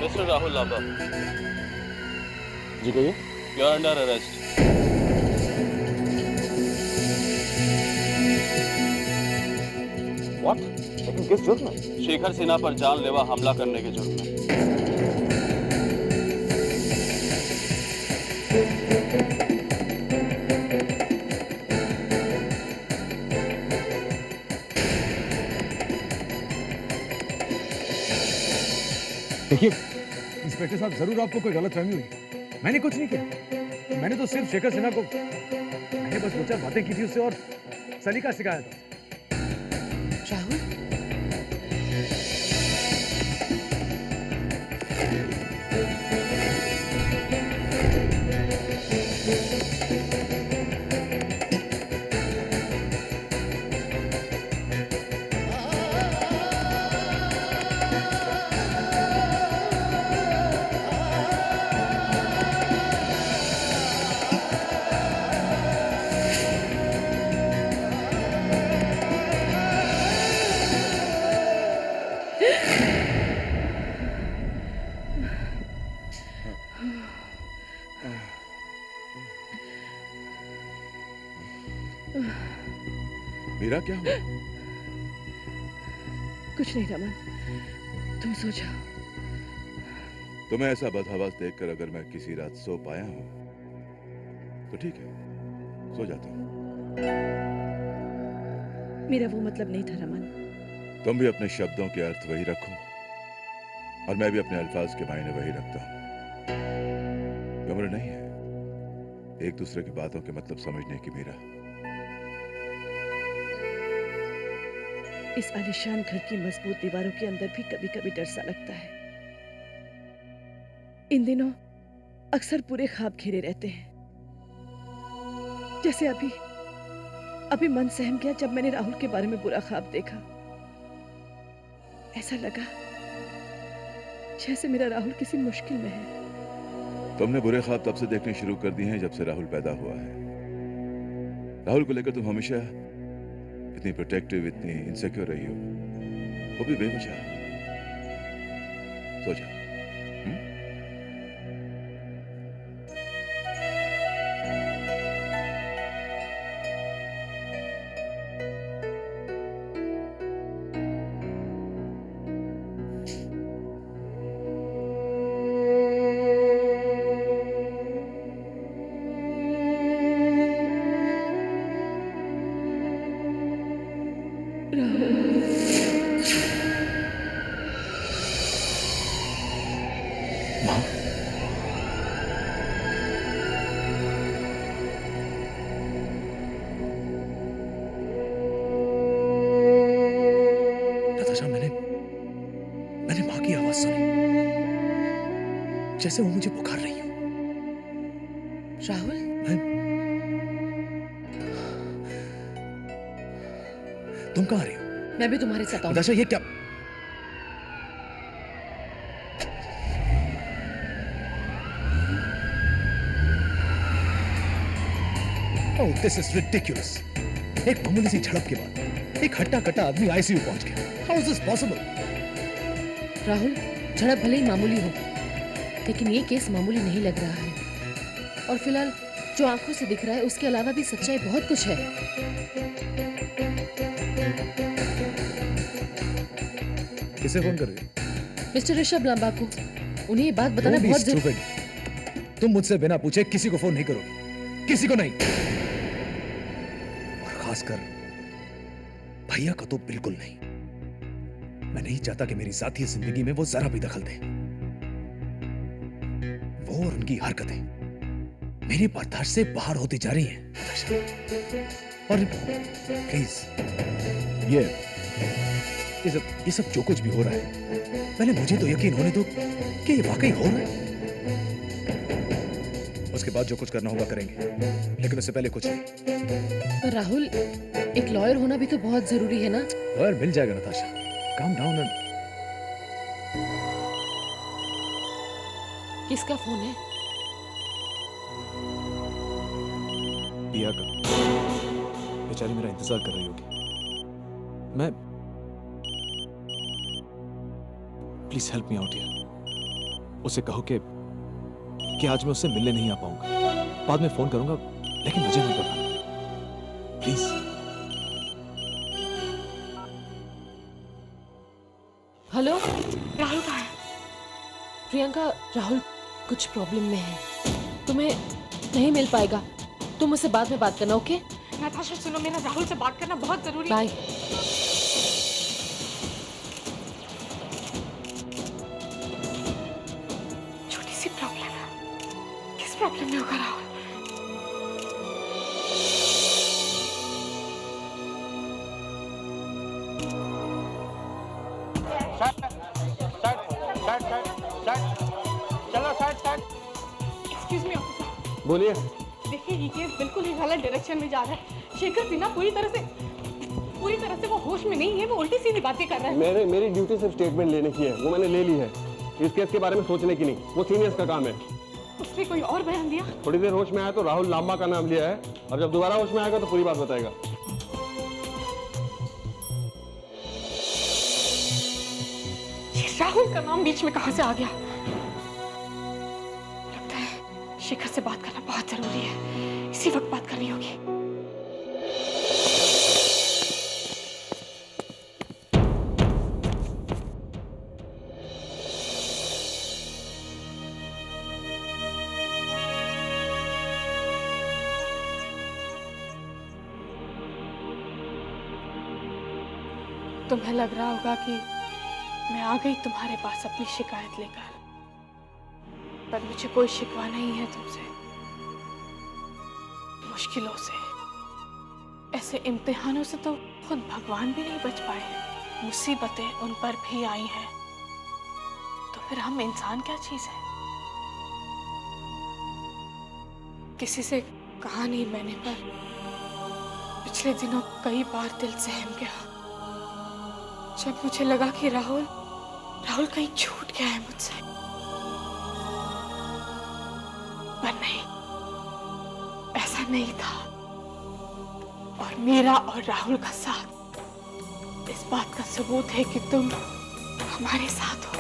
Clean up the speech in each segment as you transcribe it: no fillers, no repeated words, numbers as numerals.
Mister Rahul Lamba, ji कहिए। You are under arrest. What? लेकिन किस जुर्म में? शेखर सिन्हा पर जानलेवा हमला करने के जुर्म में। देखिए इंस्पेक्टर साहब, जरूर आपको कोई गलतफहमी हुई। मैंने कुछ नहीं किया। मैंने तो सिर्फ शेखर सिन्हा को, मैंने बस दो चार बातें की थी उससे और सलीका सिखाया था। राहुल, मीरा, क्या हुआ? कुछ नहीं रमन, तुम सो जाओ। तुम्हें ऐसा बदहवास देखकर अगर मैं किसी रात सो पाया हूं तो ठीक है, सो जाता हूं। मेरा वो मतलब नहीं था रमन। तुम भी अपने शब्दों के अर्थ वही रखो और मैं भी अपने अल्फाज के मायने वही रखता हूं। उम्र नहीं है एक दूसरे की बातों के मतलब समझने की मीरा। इस आलीशान घर की मजबूत दीवारों के अंदर भी कभी कभी डर सा लगता है। इन दिनों अक्सर पूरे ख्वाब घेरे रहते हैं। जैसे अभी मन सहम गया जब मैंने राहुल के बारे में बुरा ख्वाब देखा। ऐसा लगा जैसे मेरा राहुल किसी मुश्किल में है। तुमने बुरे ख्वाब तब से देखने शुरू कर दिए हैं जब से राहुल पैदा हुआ है। राहुल को लेकर तुम हमेशा इतनी प्रोटेक्टिव, इतनी इनसिक्योर रही हो, वो भी बेवजह। सो जाओ। मैंने माँ की आवाज सुनी, जैसे वो मुझे पुकार रही हो। राहुल, तुम कहाँ रही हो? मैं भी तुम्हारे साथ आऊंगी। नताशा, ये क्या? Oh, this is ridiculous. एक मामूली सी झड़प के बाद एक हट्टा कट्टा आदमी आईसीयू पहुंच गया। How is this possible? Rahul, झड़प भले ही मामूली हो, लेकिन ये केस मामूली नहीं लग रहा है। और फिलहाल जो आंखों से दिख रहा है उसके अलावा भी सच्चाई बहुत कुछ है। किसे फोन कर रही हो? मिस्टर ऋषभ लांबा को। उन्हें ये बात बताना बहुत जरूरी। तुम मुझसे बिना पूछे किसी को फोन नहीं करोगे, किसी को नहीं, और खासकर भैया को तो बिल्कुल नहीं। मैं नहीं चाहता कि मेरी जाती जिंदगी में वो जरा भी दखल दे। वो और उनकी हरकतें मेरी बर्दाश्त से बाहर होती जा रही हैं। और प्लीज, ये सब जो कुछ भी हो रहा है, पहले मुझे तो यकीन होने दो कि ये वाकई हो रहा है। उसके बाद जो कुछ करना होगा करेंगे, लेकिन उससे पहले कुछ नहीं। पर राहुल, एक लॉयर होना भी तो बहुत जरूरी है ना? लॉयर मिल जाएगा नताशा, calm down and... किसका फोन है? पिया का। बेचारी मेरा इंतजार कर रही होगी। मैं, please help me out here. उसे कहो कि आज मैं उससे मिलने नहीं आ पाऊंगा। बाद में फोन करूंगा, लेकिन मुझे नहीं पता। प्लीज। हेलो राहुल कहाँ है? प्रियंका, राहुल कुछ प्रॉब्लम में है, तुम्हें नहीं मिल पाएगा। तुम मुझसे बाद में बात करना, ओके? नताशा सुनो, मेरा राहुल से बात करना बहुत जरूरी है। बाय। छोटी सी प्रॉब्लम है। किस प्रॉब्लम में होगा राहुल? Excuse me officer. बोलिए। देखिए ये केस बिल्कुल ही गलत डायरेक्शन में जा रहा है। शेखर सिन्हा पूरी तरह से वो होश में नहीं है, वो उल्टी सीधी बातें कर रहा है। मेरी ड्यूटी सिर्फ स्टेटमेंट लेने की है, वो मैंने ले ली है। इस केस के बारे में सोचने की नहीं, वो सीनियर्स का काम है। उसने कोई और बयान दिया? थोड़ी देर होश में आया तो राहुल लांबा का नाम लिया है, और जब दोबारा होश में आएगा तो पूरी बात बताएगा। ये राहुल का नाम बीच में कहां से आ गया? लगता है शेखर से बात करना बहुत जरूरी है, इसी वक्त बात करनी होगी। तुम्हें लग रहा होगा कि मैं आ गई तुम्हारे पास अपनी शिकायत लेकर, पर मुझे कोई शिकवा नहीं है तुमसे। मुश्किलों से, ऐसे इम्तिहानों से तो खुद भगवान भी नहीं बच पाए। मुसीबतें उन पर भी आई हैं, तो फिर हम इंसान क्या चीज है? किसी से कहा नहीं मैंने, पर पिछले दिनों कई बार दिल सहम गया जब मुझे लगा कि राहुल कहीं छूट गया है मुझसे। पर नहीं, ऐसा नहीं था। और मेरा और राहुल का साथ इस बात का सबूत है कि तुम हमारे साथ हो।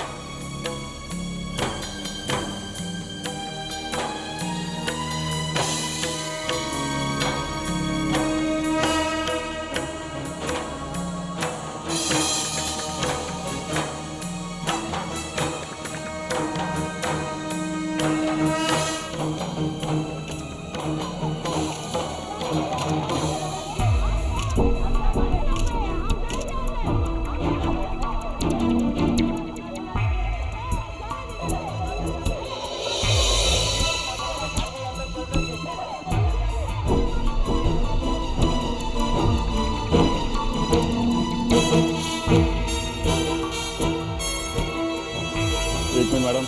मैडम,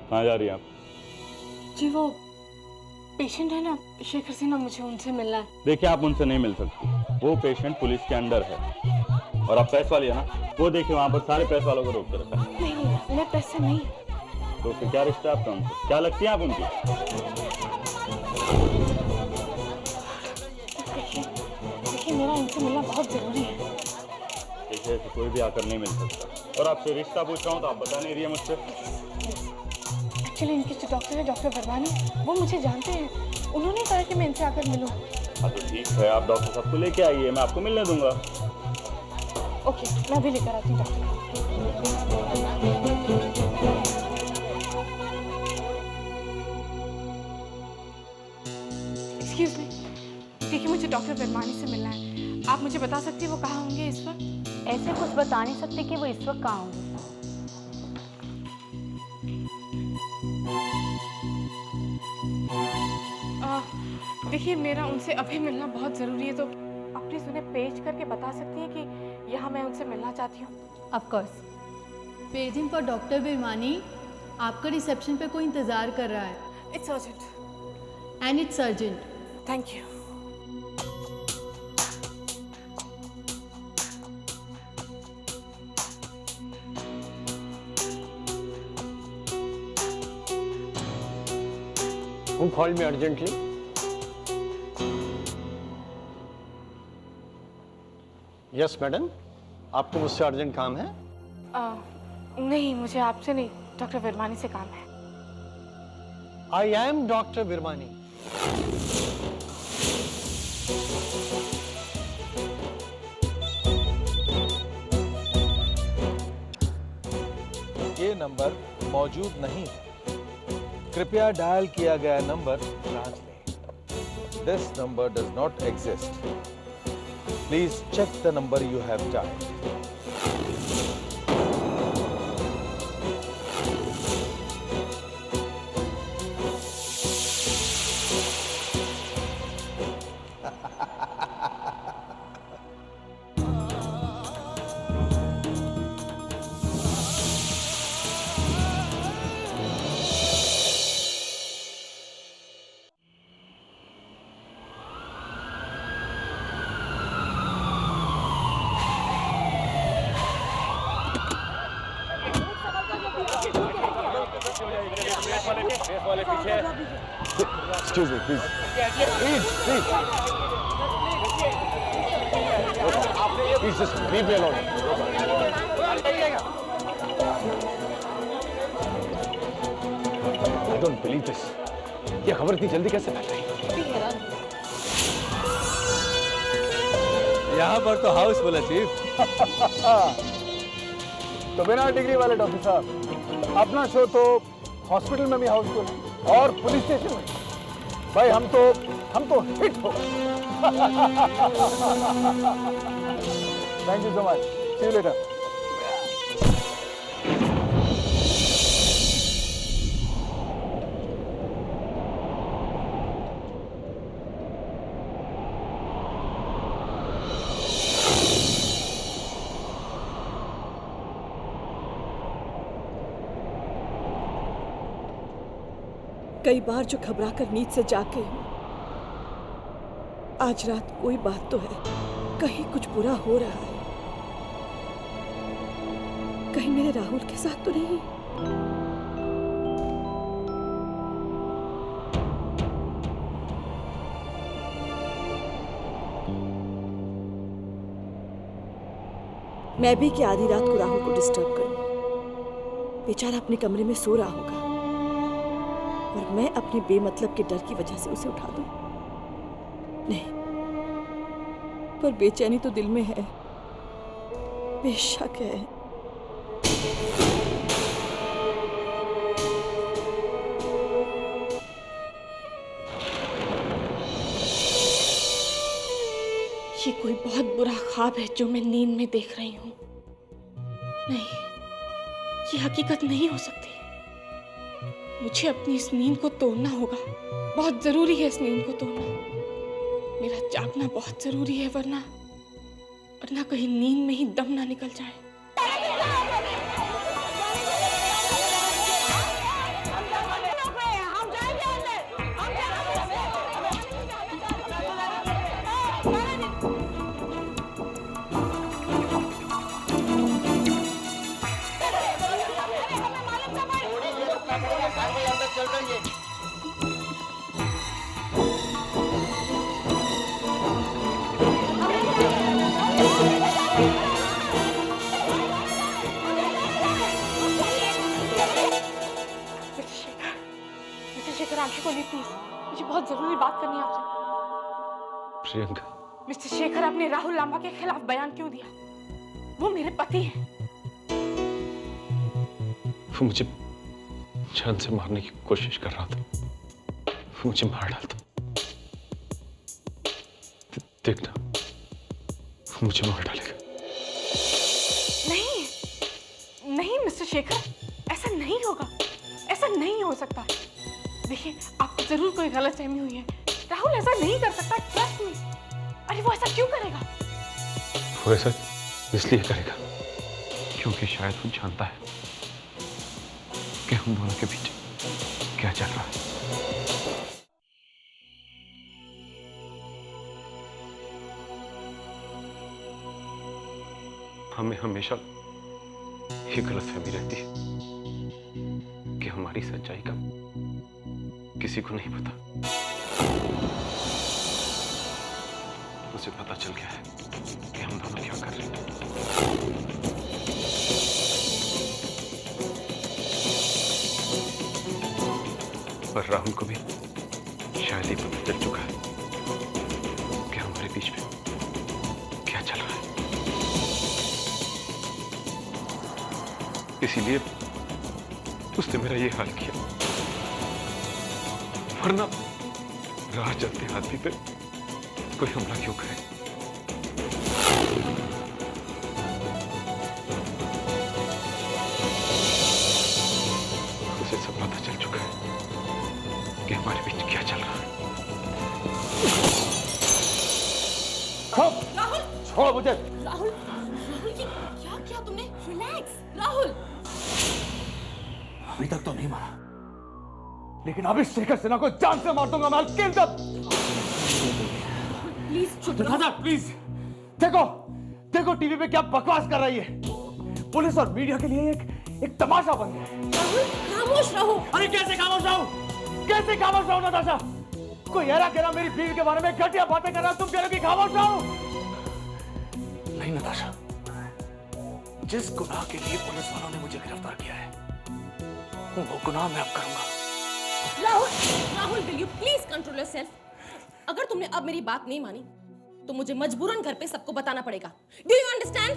कहाँ जा रही हैं आप? जी वो पेशेंट है ना शेखर सिन्हा, मुझे उनसे मिलना है। देखिए, आप उनसे नहीं मिल सकती। वो पेशेंट पुलिस के अंडर है। और आप प्रेस वाली है ना, वो देखिए वहाँ पर सारे प्रेस वालों को रोक कर रखा है। नहीं, मैं प्रेस से नहीं। तो फिर क्या रिश्ता है आपका उनसे? क्या लगती है आप उनकी? देखिए मेरा इनसे मिलना बहुत जरूरी है। देखिए, तो कोई भी आकर नहीं मिल सकता। और आपसे रिश्ता पूछ रहा हूँ तो आप बता नहीं रही है मुझसे। एक्चुअली इनके जो डॉक्टर है, डॉक्टर वर्मानी, वो मुझे जानते हैं। उन्होंने कहा कि मैं इनसे आकर मिलूं। हाँ तो ठीक है, आप डॉक्टर साहब को लेके आइए, मैं आपको मिलने दूंगा। ओके, मैं भी लेकर आती हूँ डॉक्टर। एक्सक्यूज मी, देखिए मुझे डॉक्टर वर्मानी से मिलना है। आप मुझे बता सकती हैं वो कहाँ होंगे इस वक्त? ऐसे कुछ बता नहीं सकते कि वो इस वक्त कहाँ होंगे। देखिए मेरा उनसे अभी मिलना बहुत ज़रूरी है, तो आप प्लीज़ उन्हें पेश करके बता सकती हैं कि यहाँ मैं उनसे मिलना चाहती हूँ। Of course. Paging for doctor Virmani, आपका रिसेप्शन पे कोई इंतज़ार कर रहा है। It's urgent. And it's urgent. Thank you. Who called me urgently? Yes madam, आपको मुझसे अर्जेंट काम है? नहीं, मुझे आपसे नहीं, डॉक्टर विरमानी से काम है। I am doctor Virmani. ये नंबर मौजूद नहीं है, कृपया डायल किया गया नंबर जांच लें। This number does not exist. Please check the number you have dialed. Excuse me, please. Please. Please just leave me alone. I don't believe this. ये खबर इतनी जल्दी कैसे फैल गई? यहाँ पर तो हाउसफुल है चीफ। तो बिना डिग्री वाले डॉक्टर साहब, अपना शो तो हॉस्पिटल में भी हाउसफुल है और पुलिस स्टेशन में। भाई हम तो हिट हो। Thank you so much, see you later. कई बार जो घबरा कर नींद से जाग गई हूँ, आज रात कोई बात तो है, कहीं कुछ बुरा हो रहा है, कहीं मेरे राहुल के साथ तो नहीं। मैं भी क्या आधी रात को राहुल को डिस्टर्ब करूं? बेचारा अपने कमरे में सो रहा होगा और मैं अपने बेमतलब के डर की वजह से उसे उठा दूं? नहीं, पर बेचैनी तो दिल में है, बेशक है। ये कोई बहुत बुरा ख्वाब है जो मैं नींद में देख रही हूँ। नहीं, ये हकीकत नहीं हो सकती। मुझे अपनी इस नींद को तोड़ना होगा, बहुत जरूरी है इस नींद को तोड़ना। मेरा जागना बहुत जरूरी है, वरना कहीं नींद में ही दम ना निकल जाए। आंखें खोलिए प्लीज, मुझे बहुत जरूरी बात करनी है आपसे। प्रियंका। मिस्टर शेखर, आपने राहुल लांबा के खिलाफ बयान क्यों दिया? वो मेरे पति हैं। वो मुझे जान से मारने की कोशिश कर रहा था, वो मुझे मार डालता। देखना, वो मुझे मार डालेगा। नहीं मिस्टर शेखर, ऐसा नहीं होगा, ऐसा नहीं हो सकता। देखिए, आपको जरूर कोई गलतफहमी हुई है। राहुल ऐसा नहीं कर सकता, ट्रस्ट मी। अरे वो ऐसा क्यों करेगा? वो ऐसा इसलिए करेगा क्योंकि शायद वो जानता है कि हम दोनों के बीच क्या चल रहा है। हमें हमेशा ये गलतफहमी रहती है कि हमारी सच्चाई का किसी को नहीं पता। मुझे पता चल गया है कि हम दोनों क्या कर रहे हैं। और राहुल को भी शायद ही पता चल चुका है कि हमारे बीच में क्या चल रहा है। इसीलिए उसने मेरा ये हाल किया, वरना राह चलते आदमी पे कोई हमला क्यों करे। उसे सब पता चल चुका है कि हमारे बीच क्या चल रहा है। राहुल, छोड़ मुझे। राहुल, राहुल ये क्या किया तुमने? रिलैक्स, राहुल। अभी तक तो नहीं मारा, लेकिन अब इस शेखर सिन्हा को जान से मार दूंगा। मैं किल दम। प्लीज चुप दादा प्लीज, देखो देखो टीवी पे क्या बकवास कर रही है। पुलिस और मीडिया के लिए एक तमाशा बन गया है। राहुल, खामोश रहो। अरे कैसे खामोश रहूं? कैसे खामोश रहूं नताशा? कोई ऐरा कह रहा मेरी बीवी के बारे में घटिया बातें कर रहा, तुम कह रहे हो कि खामोश रहूं? नहीं नताशा, जिस गुनाह के लिए पुलिस वालों ने मुझे गिरफ्तार किया है वो गुनाह मैं अब करूंगा। Rahul, Rahul will you please control yourself? अगर तुमने अब मेरी बात नहीं मानी तो मुझे मजबूरन घर पे सबको बताना पड़ेगा। Do you understand?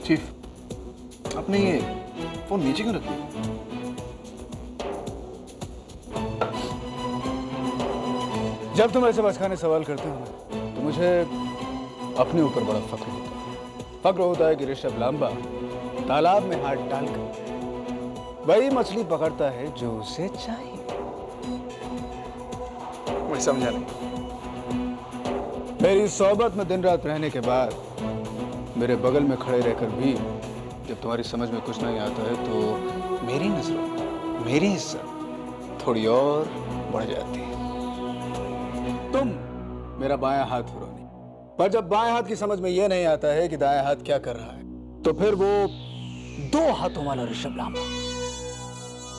चीफ, आपने ये फोन नीचे क्यों रख दिया? जब तुम ऐसे बचकाने सवाल करते हो ना, तो मुझे अपने ऊपर बड़ा फख्र होता है। फख्र होता है कि ऋषभ लांबा तालाब में हाथ डालकर वही मछली पकड़ता है जो उसे चाहिए। मैं समझा नहीं। मेरी सोबत में दिन रात रहने के बाद, मेरे बगल में खड़े रहकर भी जब तुम्हारी समझ में कुछ नहीं आता है, तो मेरी नजरों मेरी इज्जत थोड़ी और बढ़ जाती है। तुम मेरा बायां हाथ फुरोनी, पर जब बाएं हाथ की समझ में यह नहीं आता है कि दायां हाथ क्या कर रहा है, तो फिर वो दो हाथों वाला ऋषभ लांबा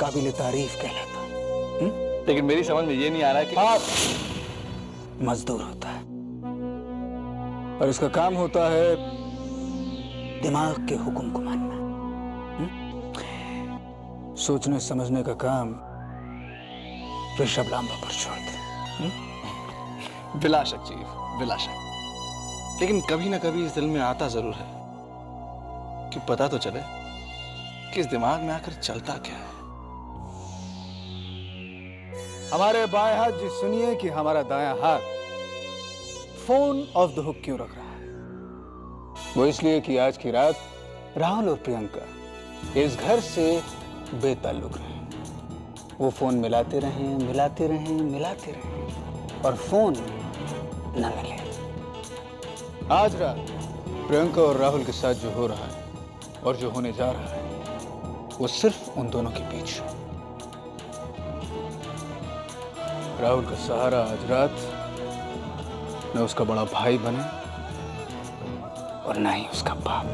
काबिल तारीफ कहलाता। लेकिन मेरी समझ में ये नहीं आ रहा कि हाथ मजदूर होता है और इसका काम होता है दिमाग के हुक्म को मानना। सोचने समझने का काम ऋषभ लांबा पर छोड़ दे। विलाशक चीफ, विलाशक। लेकिन कभी ना कभी इस दिल में आता जरूर है कि पता तो चले कि इस दिमाग में आकर चलता क्या है। हमारे बाएं हाथ जी, सुनिए कि हमारा दायां हाथ फोन ऑफ द हुक क्यों रख रहा है। वो इसलिए कि आज की रात राहुल और प्रियंका इस घर से बेताल्लुक रहे। वो फोन मिलाते रहें, मिलाते रहें, मिलाते रहें और फोन न मिले। आज रात प्रियंका और राहुल के साथ जो हो रहा है और जो होने जा रहा है, वो सिर्फ उन दोनों के बीच है। राहुल का सहारा आज रात न उसका बड़ा भाई बने और न ही उसका बाप।